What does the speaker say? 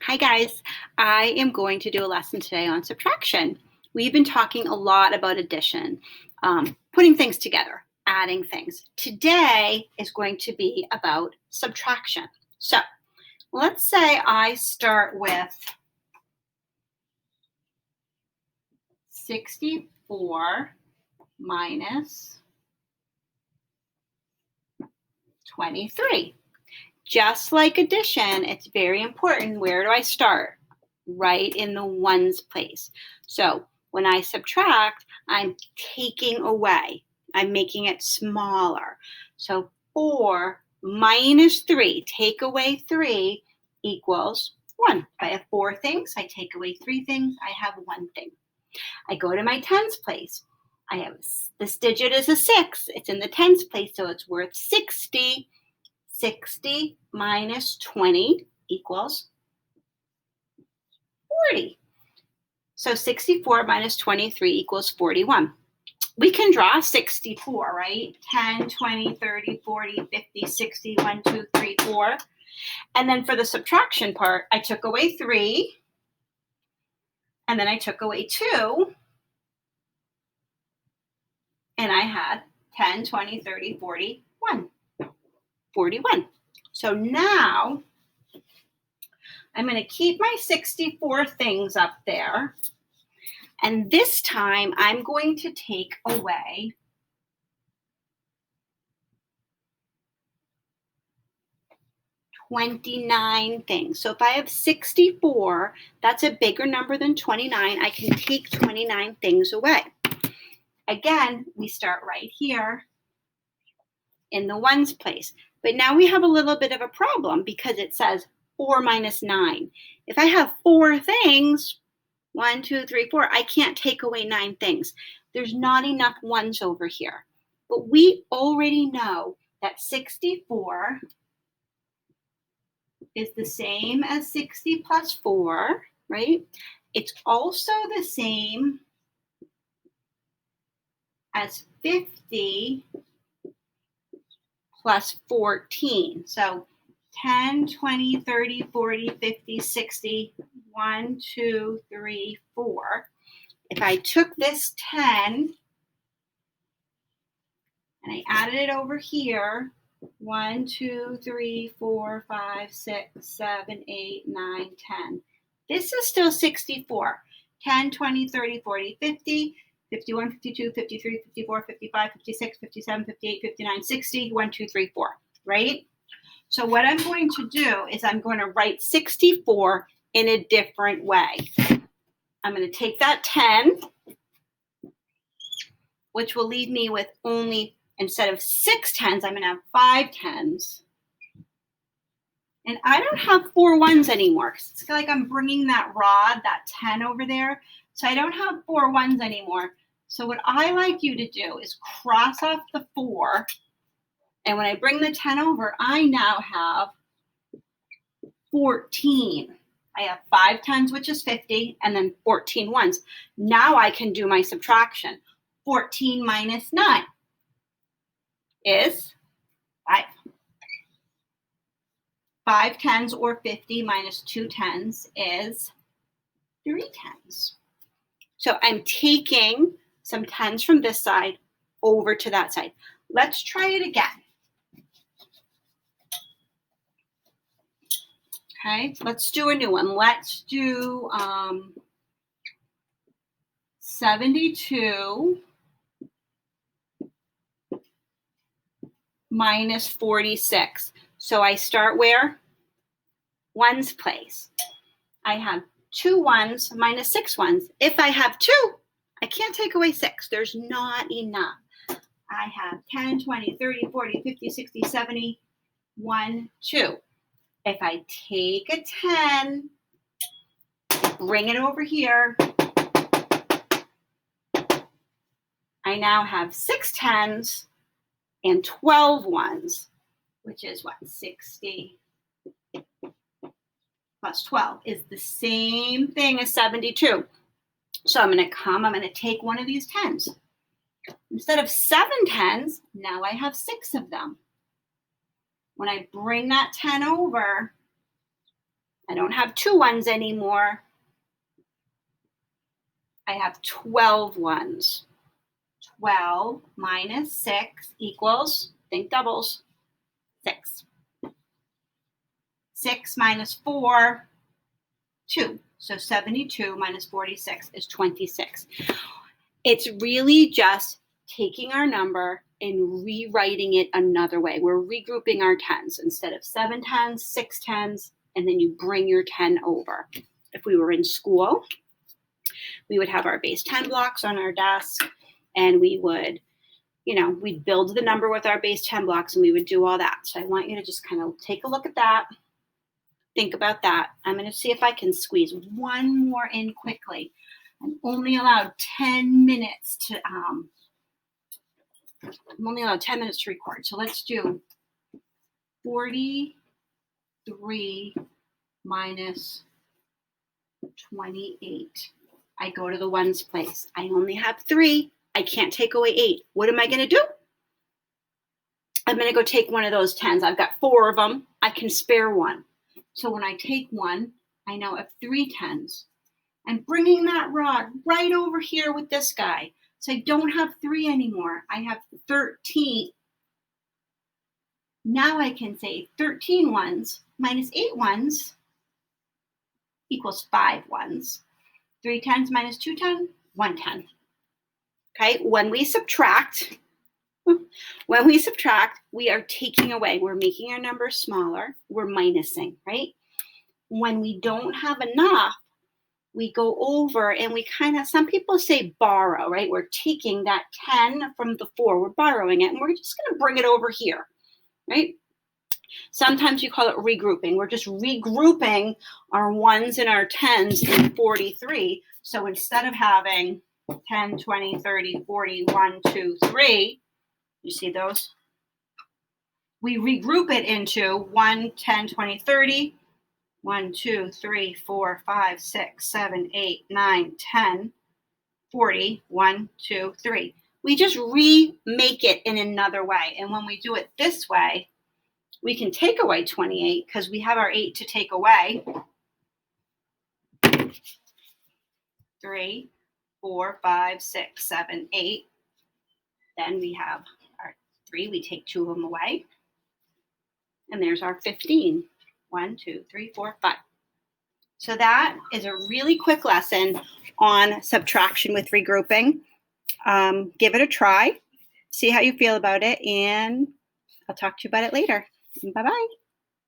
Hi guys, I am going to do a lesson today on subtraction. We've been talking a lot about addition, putting things together, adding things. Today is going to be about subtraction. So let's say I start with 64 minus 23. Just like addition, it's very important. Where do I start? Right in the ones place. So when I subtract, I'm taking away. I'm making it smaller. So 4 minus 3, take away 3 equals 1. If I have 4 things, I take away 3 things, I have 1 thing. I go to my tens place. I have this digit is a 6. It's in the tens place, so it's worth 60. 60 minus 20 equals 40. So 64 minus 23 equals 41. We can draw 64, right? 10, 20, 30, 40, 50, 60, 1, 2, 3, 4. And then for the subtraction part, I took away 3. And then I took away 2. And I had 10, 20, 30, 40, 1. 41. So now I'm going to keep my 64 things up there. And this time I'm going to take away 29 things. So if I have 64, that's a bigger number than 29. I can take 29 things away. Again, we start right here in the ones place. But now we have a little bit of a problem because it says 4 minus 9. If I have 4 things, 1, 2, 3, 4, I can't take away 9 things. There's not enough ones over here. But we already know that 64 is the same as 60 plus 4, right? It's also the same as 50 plus 14. So 10, 20, 30, 40, 50, 60, 1, 2, 3, 4. If I took this 10 and I added it over here, 1, 2, 3, 4, 5, 6, 7, 8, 9, 10. This is still 64. 10, 20, 30, 40, 50, 51, 52, 53, 54, 55, 56, 57, 58, 59, 60, 1, 2, 3, 4, right? So what I'm going to do is I'm going to write 64 in a different way. I'm going to take that 10, which will leave me with only, instead of 6 tens, I'm going to have 5 tens. And I don't have 4 ones anymore because it's like I'm bringing that rod, that 10 over there. So I don't have 4 ones anymore. So what I like you to do is cross off the 4. And when I bring the 10 over, I now have 14. I have 5 tens, which is 50, and then 14 ones. Now I can do my subtraction. 14 minus 9 is 5. 5 tens or 50 minus 2 tens is 3 tens. So I'm taking some tens from this side over to that side. Let's try it again. Okay, let's do a new one. Let's do 72 minus 46. So I start where? Ones place. I have 2 ones minus 6 ones. If I have 2, I can't take away 6. There's not enough. I have 10, 20, 30, 40, 50, 60, 70, 1, 2. If I take a 10, bring it over here, I now have 6 tens and 12 ones, which is what? 60 plus 12 is the same thing as 72. So I'm going to take one of these tens. Instead of 7 tens, now I have 6 of them. When I bring that 10 over, I don't have 2 ones anymore. I have 12 ones. 12 minus 6 equals, think doubles, 6. 6 minus 4, 2. So 72 minus 46 is 26. It's really just taking our number and rewriting it another way. We're regrouping our tens. Instead of 7 tens, 6 tens, and then you bring your 10 over. If we were in school, we would have our base 10 blocks on our desk, and we would, we'd build the number with our base 10 blocks, and we would do all that. So I want you to just kind of take a look at that. Think about that. I'm going to see if I can squeeze one more in quickly. I'm only allowed 10 minutes to record. So let's do 43 minus 28. I go to the ones place. I only have 3. I can't take away 8. What am I going to do? I'm going to go take one of those 10s. I've got 4 of them. I can spare one. So when I take one, I now have 3 10s. I'm bringing that rod right over here with this guy. So I don't have 3 anymore. I have 13. Now I can say 13 ones minus 8 ones equals 5 ones. 3 10s minus 2 10, 1 10. Okay, when we subtract, we are taking away. We're making our numbers smaller. We're minusing, right? When we don't have enough, we go over and we some people say borrow, right? We're taking that 10 from the 4, we're borrowing it, and we're just going to bring it over here, right? Sometimes you call it regrouping. We're just regrouping our 1s and our 10s in 43. So instead of having 10, 20, 30, 40, 1, 2, 3, you see those? We regroup it into 1, 10, 20, 30, 1, 2, 3, 4, 5, 6, 7, 8, 9, 10, 40, 1, 2, 3. We just remake it in another way. And when we do it this way, we can take away 28 because we have our 8 to take away. 3, 4, 5, 6, 7, 8. Then we have our 3. We take 2 of them away. And there's our 15. 1, 2, 3, 4, 5. So that is a really quick lesson on subtraction with regrouping. Give it a try. See how you feel about it. And I'll talk to you about it later. Bye-bye.